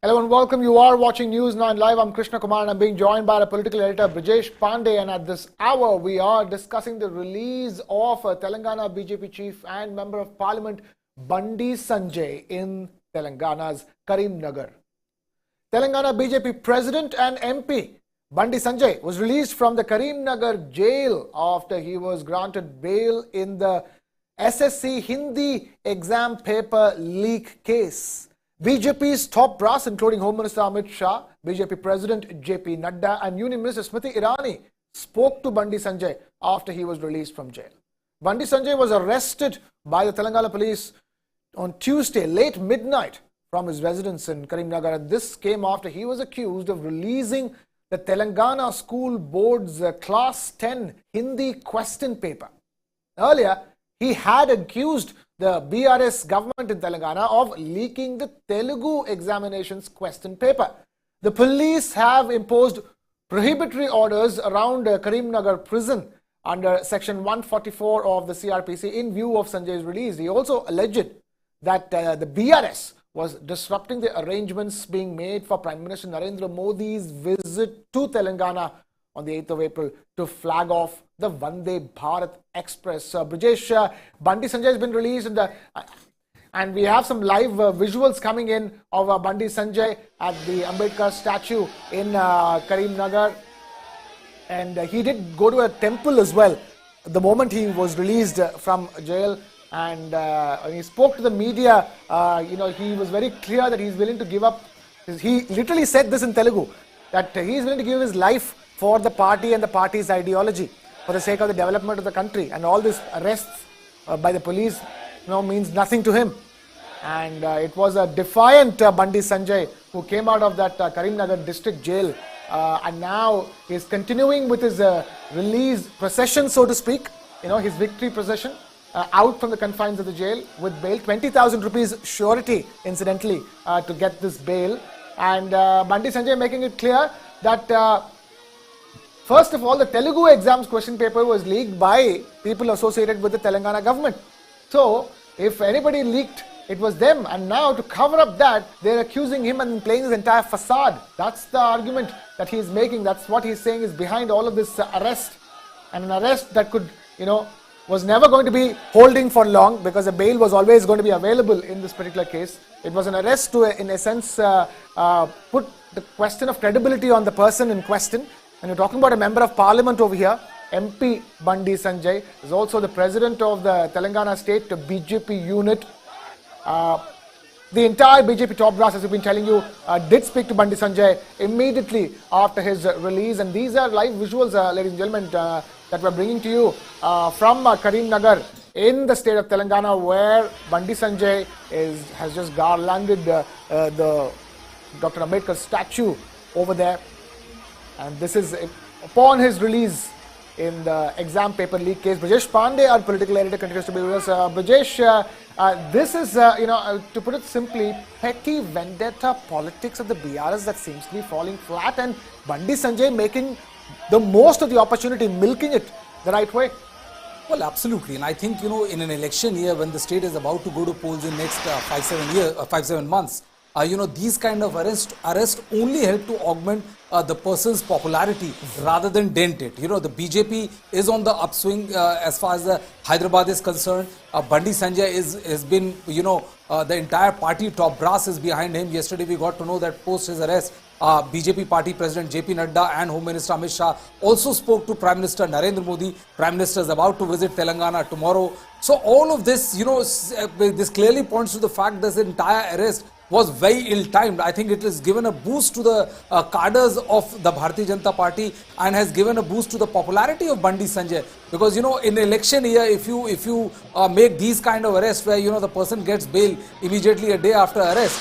Hello and welcome. You are watching News 9 Live. I'm Krishna Kumar and I'm being joined by the political editor Brijesh Pandey. And at this hour, we are discussing the release of Telangana BJP chief and member of parliament Bandi Sanjay in Telangana's Karimnagar. Telangana BJP president and MP Bandi Sanjay was released from the Karimnagar jail after he was granted bail in the SSC Hindi exam paper leak case. BJP's top brass, including Home Minister Amit Shah, BJP President JP Nadda and Union Minister Smriti Irani, spoke to Bandi Sanjay after he was released from jail. Bandi Sanjay was arrested by the Telangana police on Tuesday, late midnight, from his residence in Karimnagar. And this came after he was accused of releasing the Telangana School Board's Class 10 Hindi question paper. Earlier, he had accused the BRS government in Telangana of leaking the Telugu examinations question paper. The police have imposed prohibitory orders around Karimnagar prison under section 144 of the CRPC in view of Sanjay's release. He also alleged that the BRS was disrupting the arrangements being made for Prime Minister Narendra Modi's visit to Telangana on the 8th of April to flag off the Vande Bharat Express. Brijesh, Bandi Sanjay has been released and we have some live visuals coming in of Bandi Sanjay at the Ambedkar statue in Karimnagar. And he did go to a temple as well the moment he was released from jail. And he spoke to the media. He was very clear that he's willing to give up. He literally said this in Telugu, that he's willing to give his life for the party and the party's ideology, for the sake of the development of the country. And all these arrests by the police means nothing to him. And it was a defiant Bandi Sanjay who came out of that Karimnagar district jail. And now he's continuing with his release procession, so to speak, his victory procession. Out from the confines of the jail with bail, 20,000 rupees surety, incidentally, to get this bail. And Bandi Sanjay making it clear that, first of all, the Telugu exams question paper was leaked by people associated with the Telangana government. So, if anybody leaked, it was them. And now, to cover up that, they're accusing him and playing his entire facade. That's the argument that he's making. That's what he's saying is behind all of this arrest. And an arrest that could, was never going to be holding for long because a bail was always going to be available in this particular case. It was an arrest to, in a sense, put the question of credibility on the person in question. And you're talking about a member of parliament over here, MP Bandi Sanjay, is also the president of the Telangana state BJP unit. The entire BJP top brass, as we've been telling you, did speak to Bandi Sanjay immediately after his release. And these are live visuals, ladies and gentlemen, that we're bringing to you from Karimnagar in the state of Telangana, where Bandi Sanjay has just garlanded the Dr. Ambedkar statue over there. And this is upon his release in the exam paper leak case. Brijesh Pandey, our political editor, continues to be with us. Brijesh, this is, to put it simply, petty vendetta politics of the BRS that seems to be falling flat, and Bandi Sanjay making the most of the opportunity, milking it the right way. Well, absolutely. And I think, in an election year when the state is about to go to polls in next 5-7 months, these kind of arrest only help to augment the person's popularity rather than dent it. The BJP is on the upswing as far as the Hyderabad is concerned. Bandi Sanjay has been, the entire party top brass is behind him. Yesterday we got to know that post his arrest, BJP party president JP Nadda and Home Minister Amit Shah also spoke to Prime Minister Narendra Modi. Prime Minister is about to visit Telangana tomorrow. So all of this, this clearly points to the fact that this entire arrest was very ill-timed. I think it has given a boost to the cadres of the Bharatiya Janata Party and has given a boost to the popularity of Bandi Sanjay. Because, in election year, if you make these kind of arrests where, the person gets bail immediately a day after arrest,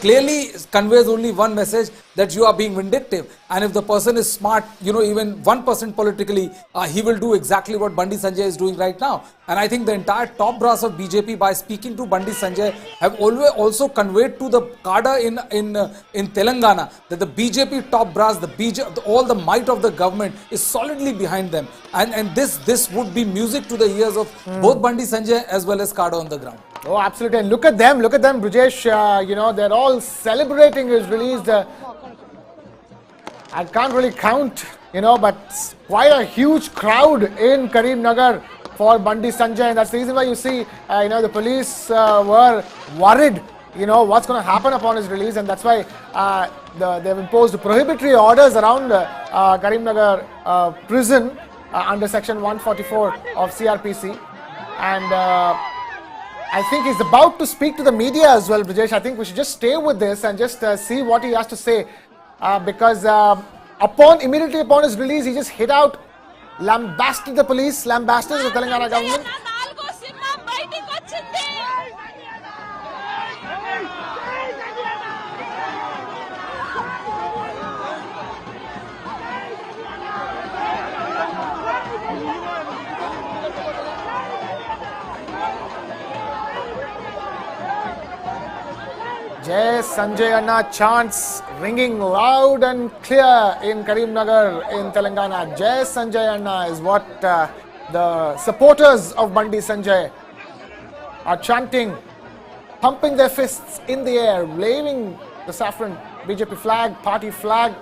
clearly conveys only one message, that you are being vindictive. And if the person is smart, even 1% politically, he will do exactly what Bandi Sanjay is doing right now. And I think the entire top brass of BJP, by speaking to Bandi Sanjay, have always also conveyed conveyed to the cadre in Telangana that the BJP top brass, all the might of the government is solidly behind them, and this would be music to the ears of both Bandi Sanjay as well as cadre on the ground. Oh, absolutely. And look at them, Brijesh. They're all celebrating his release. I can't really count, but quite a huge crowd in Karimnagar for Bandi Sanjay. And that's the reason why you see, the police were worried, what's going to happen upon his release. And that's why they've imposed prohibitory orders around Karimnagar prison under section 144 of CRPC. And I think he's about to speak to the media as well, Brijesh. I think we should just stay with this and just see what he has to say. Because immediately upon his release, he just hit out, lambasted the police, lambasted the Telangana government. Jai Sanjay Anna chants ringing loud and clear in Karimnagar in Telangana. Jai Sanjay Anna is what the supporters of Bandi Sanjay are chanting, pumping their fists in the air, waving the saffron BJP flag, party flag.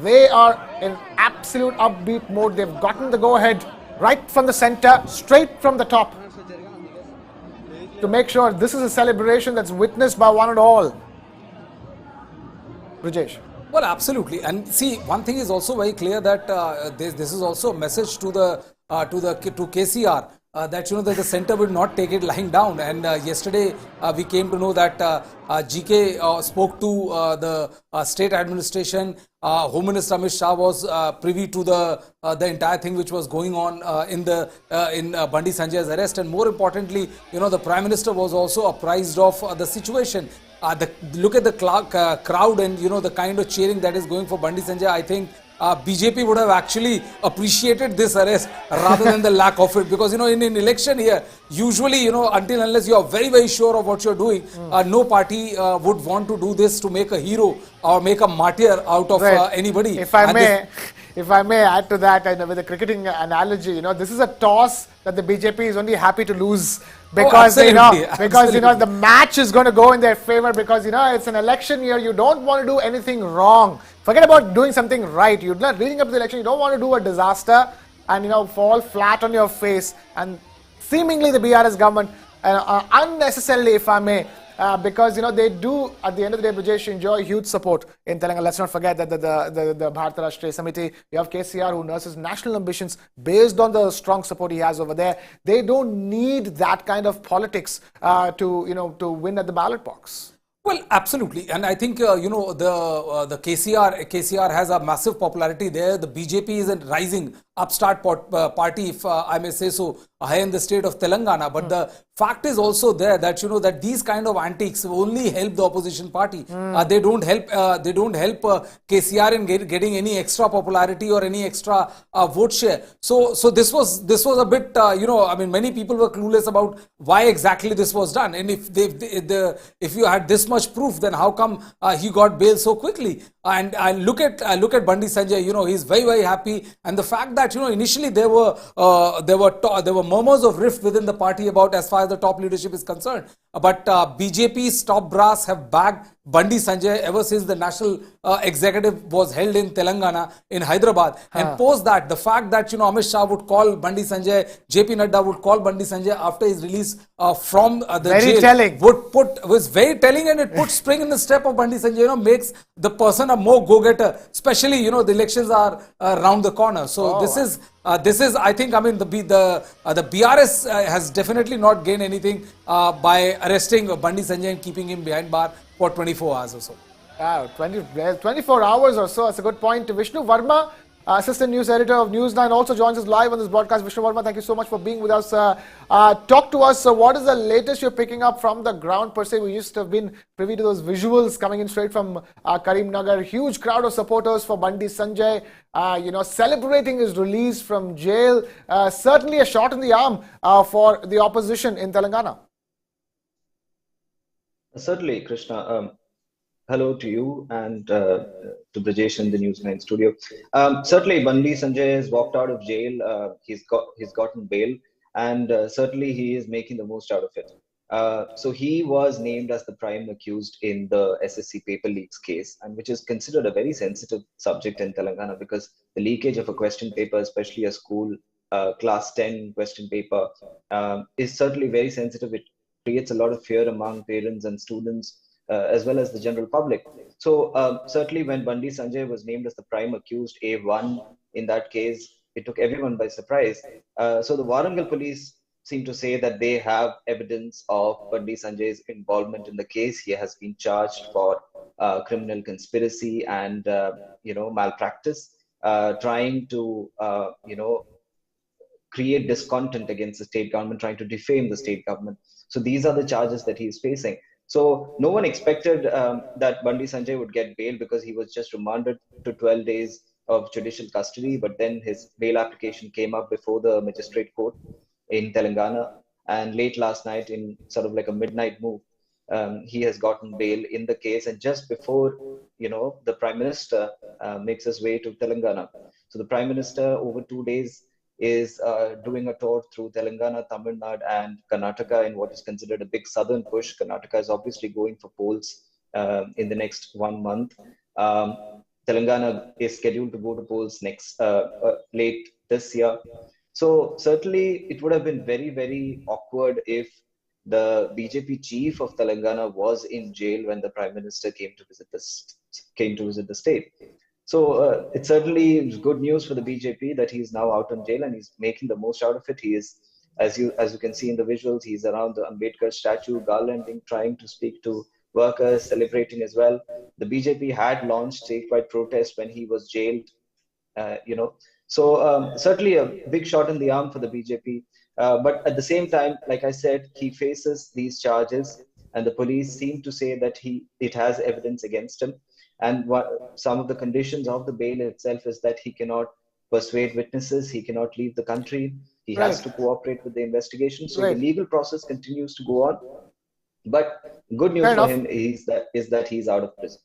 They are in absolute upbeat mode. They've gotten the go-ahead right from the center, straight from the top, to make sure this is a celebration that's witnessed by one and all. Brijesh. Well, absolutely. And see, one thing is also very clear that this is also a message to KCR that that the center will not take it lying down. And yesterday we came to know that GK spoke to the state administration. Home Minister Amit Shah was privy to the entire thing which was going on in Bandi Sanjay's arrest, and more importantly, the Prime Minister was also apprised of the situation. Look at the crowd and the kind of cheering that is going for Bandi Sanjay. I think BJP would have actually appreciated this arrest rather than the lack of it, because in an election here, usually until unless you are very, very sure of what you're doing, no party would want to do this to make a hero or make a martyr out of anybody. If I may add to that, and with a cricketing analogy, this is a toss that the BJP is only happy to lose, because the match is going to go in their favor, because it's an election year. You don't want to do anything wrong. Forget about doing something right. You're not leading up to the election. You don't want to do a disaster and fall flat on your face. And seemingly the BRS government unnecessarily, if I may, because they do at the end of the day, Brijesh, enjoy huge support in Telangana. Let's not forget that the Bharata Rashtriya Samiti, you have KCR who nurses national ambitions based on the strong support he has over there. They don't need that kind of politics to win at the ballot box. Well, absolutely, and I think the KCR has a massive popularity there. The BJP is a rising upstart party, if I may say so, high in the state of Telangana. But the fact is also there that that these kind of antics only help the opposition party. They don't help KCR in getting any extra popularity or any extra vote share. So this was a bit many people were clueless about why exactly this was done. And if you had this much proof, then how come he got bail so quickly? And I look at Bandi Sanjay. He's very, very happy, and the fact that initially there were murmurs of rift within the party about as far as the top leadership is concerned. But BJP's top brass have backed Bandi Sanjay ever since the national executive was held in Telangana, in Hyderabad. And post that, the fact that Amit Shah would call Bandi Sanjay, JP Nadda would call Bandi Sanjay after his release from the jail, was very telling, and it put spring in the step of Bandi Sanjay. Makes the person a more go-getter, especially the elections are around the corner. So this is I think the BRS has definitely not gained anything by arresting Bandi Sanjay and keeping him behind bar for 24 hours or so. 24 hours or so. That's a good point. Vishnu Verma, Assistant News Editor of News9, also joins us live on this broadcast. Vishnu Verma, thank you so much for being with us. Talk to us. What is the latest you're picking up from the ground per se? We used to have been privy to those visuals coming in straight from Karimnagar. Huge crowd of supporters for Bandi Sanjay, celebrating his release from jail. Certainly a shot in the arm for the opposition in Telangana. Certainly, Krishna. Hello to you and to Brajesh in the News 9 studio. Certainly, Bandi Sanjay has walked out of jail. He's gotten bail, and certainly he is making the most out of it. So he was named as the prime accused in the SSC paper leaks case, and which is considered a very sensitive subject in Telangana because the leakage of a question paper, especially a school class 10 question paper, is certainly very sensitive. It creates a lot of fear among parents and students as well as the general public. So certainly when Bandi Sanjay was named as the prime accused, A1 in that case, it took everyone by surprise. So the Warangal police seem to say that they have evidence of Bandi Sanjay's involvement in the case. He has been charged for criminal conspiracy and malpractice, trying to create discontent against the state government, trying to defame the state government. So these are the charges that he is facing. So no one expected that Bandi Sanjay would get bail because he was just remanded to 12 days of judicial custody. But then his bail application came up before the magistrate court in Telangana. And late last night, in sort of like a midnight move, he has gotten bail in the case. And just before, the prime minister makes his way to Telangana. So the prime minister over 2 days is doing a tour through Telangana, Tamil Nadu, and Karnataka in what is considered a big southern push. Karnataka is obviously going for polls in the next 1 month. Telangana is scheduled to go to polls next late this year. So certainly it would have been very, very awkward if the BJP chief of Telangana was in jail when the prime minister came to visit the state. So it certainly is good news for the BJP that he's now out on jail and he's making the most out of it. He is, as you can see in the visuals, he's around the Ambedkar statue, garlanding, trying to speak to workers, celebrating as well. The BJP had launched statewide protest when he was jailed, you know. So certainly a big shot in the arm for the BJP. But at the same time, like I said, he faces these charges, and the police seem to say that it has evidence against him. And some of the conditions of the bail itself is that he cannot persuade witnesses, he cannot leave the country, he has Right, to cooperate with the investigation. So the right. legal process continues to go on. But good Fair news for enough. him is that he's out of prison.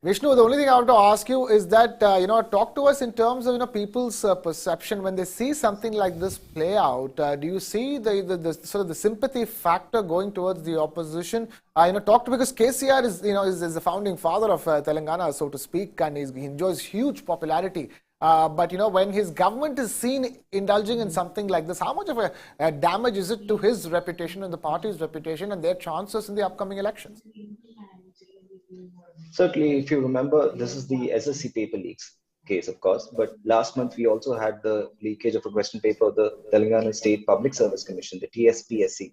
Vishnu, the only thing I want to ask you is that, talk to us in terms of, people's perception when they see something like this play out. Do you see the sort of the sympathy factor going towards the opposition? Talk to, because KCR is the founding father of Telangana, so to speak, and he enjoys huge popularity. But, when his government is seen indulging in something like this, how much of a damage is it to his reputation and the party's reputation and their chances in the upcoming elections? Certainly, if you remember, this is the SSC paper leaks case, of course. But last month, we also had the leakage of a question paper of the Telangana State Public Service Commission, the TSPSC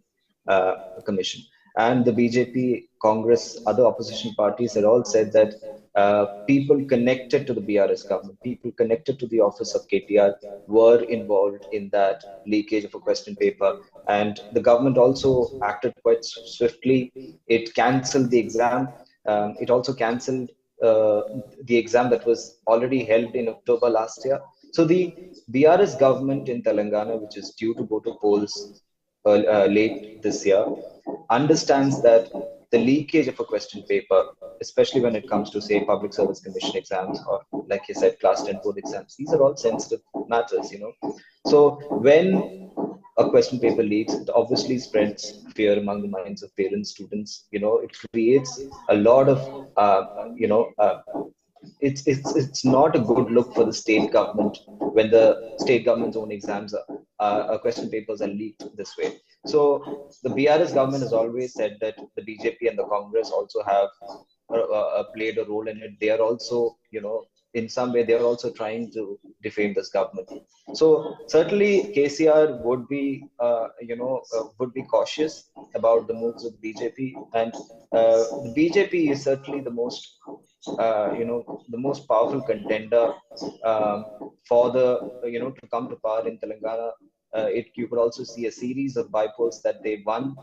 Commission. And the BJP, Congress, other opposition parties had all said that people connected to the BRS government, people connected to the office of KTR were involved in that leakage of a question paper. And the government also acted quite swiftly. It cancelled the exam. It also cancelled the exam that was already held in October last year. So the BRS government in Telangana, which is due to go to polls late this year, understands that the leakage of a question paper, especially when it comes to, say, public service commission exams or, like you said, class 10 board exams, these are all sensitive matters. So when a question paper leaks, it obviously spreads fear among the minds of parents, students. It creates a lot of, it's not a good look for the state government when the state government's own exams question papers are leaked this way. So the BRS government has always said that the BJP and the Congress also have played a role in it. They are also, in some way, they are also trying to defame this government. So certainly KCR would be cautious about the moves of the BJP, and the BJP is certainly the most powerful contender for to come to power in Telangana. You could also see a series of bypolls that they won.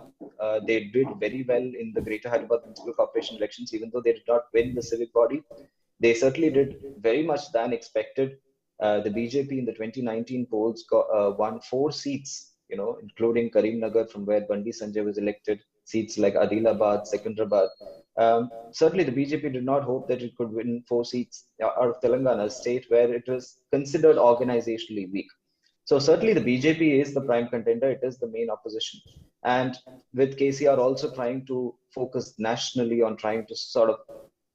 They did very well in the Greater Hyderabad Municipal Corporation elections, even though they did not win the civic body. They certainly did very much than expected. The BJP in the 2019 polls won 4 seats, including Karimnagar, from where Bandi Sanjay was elected, seats like Adilabad, Secunderabad. Certainly, the BJP did not hope that it could win 4 seats out of Telangana, a state where it was considered organizationally weak. So certainly the BJP is the prime contender. It is the main opposition. And with KCR also trying to focus nationally on trying to sort of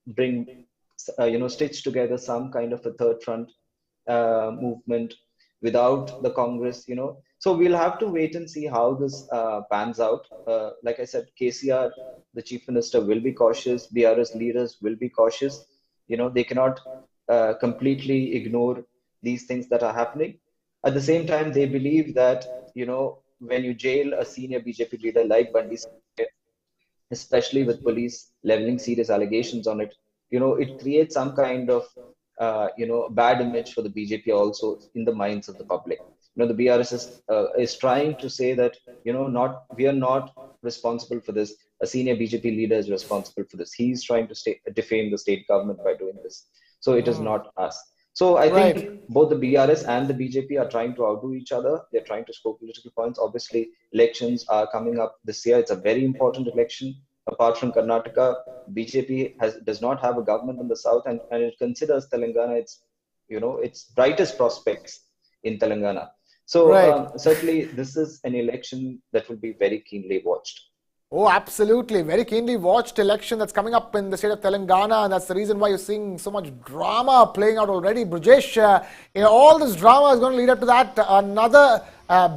bring, stitch together some kind of a third front movement without the Congress. So we'll have to wait and see how this pans out. Like I said, KCR, the chief minister, will be cautious. BRS leaders will be cautious. They cannot completely ignore these things that are happening. At the same time, they believe that, when you jail a senior BJP leader like Bandi Sanjay, especially with police leveling serious allegations on it, it creates some kind of, bad image for the BJP also in the minds of the public. The BRS is trying to say that, we are not responsible for this. A senior BJP leader is responsible for this. He's trying to defame the state government by doing this. So it is not us. So I think both the BRS and the BJP are trying to outdo each other. They're trying to score political points. Obviously, elections are coming up this year. It's a very important election. Apart from Karnataka, BJP does not have a government in the south, and it considers Telangana its brightest prospects in Telangana. So certainly, this is an election that will be very keenly watched. Oh, absolutely. Very keenly watched election that's coming up in the state of Telangana, and that's the reason why you're seeing so much drama playing out already. Brajesh, all this drama is going to lead up to that. Another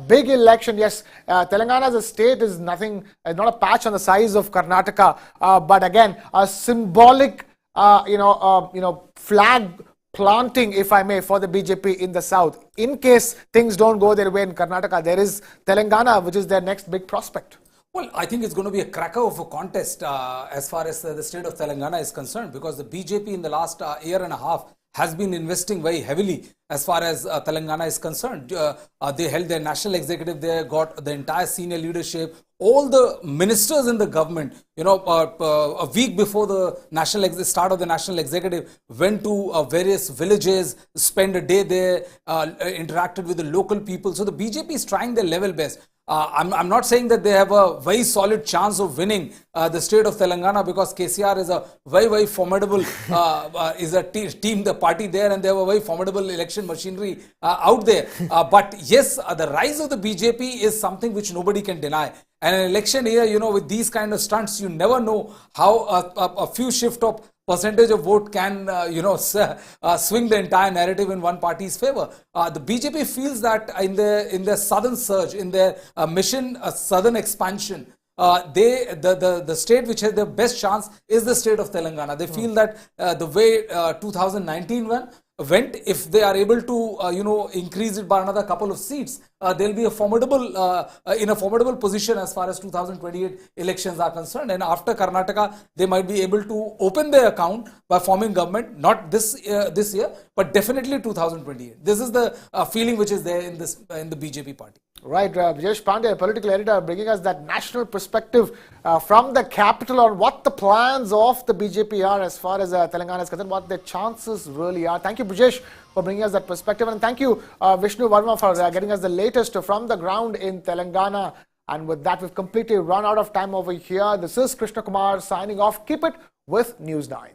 big election. Yes, Telangana as a state is nothing, not a patch on the size of Karnataka, but again, a symbolic, flag planting, if I may, for the BJP in the south. In case things don't go their way in Karnataka, there is Telangana, which is their next big prospect. Well, I think it's going to be a cracker of a contest as far as the state of Telangana is concerned, because the BJP in the last year and a half has been investing very heavily as far as Telangana is concerned. They held their national executive there, got the entire senior leadership, all the ministers in the government, a week before the start of the national executive, went to various villages, spent a day there, interacted with the local people. So the BJP is trying their level best. I'm not saying that they have a very solid chance of winning the state of Telangana, because KCR is a very, very formidable team, the party there, and they have a very formidable election machinery out there. But yes, the rise of the BJP is something which nobody can deny. And an election year, with these kind of stunts, you never know how a few shift of percentage of vote can, swing the entire narrative in one party's favor. The BJP feels that in their southern surge, in their mission, southern expansion, the state which has the best chance is the state of Telangana. They feel that the way 2019 went, if they are able to, increase it by another couple of seats, they'll be in a formidable position as far as 2028 elections are concerned. And after Karnataka, they might be able to open their account by forming government, not this year, but definitely 2028. This is the feeling which is there in the BJP party. Right, Brajesh Pandey, political editor, bringing us that national perspective from the capital on what the plans of the BJP are as far as Telangana is concerned, what their chances really are. Thank you, Brajesh, for bringing us that perspective, and thank you, Vishnu Verma, for getting us the latest from the ground in Telangana. And with that, we've completely run out of time over here. This is Krishna Kumar signing off. Keep it with News 9.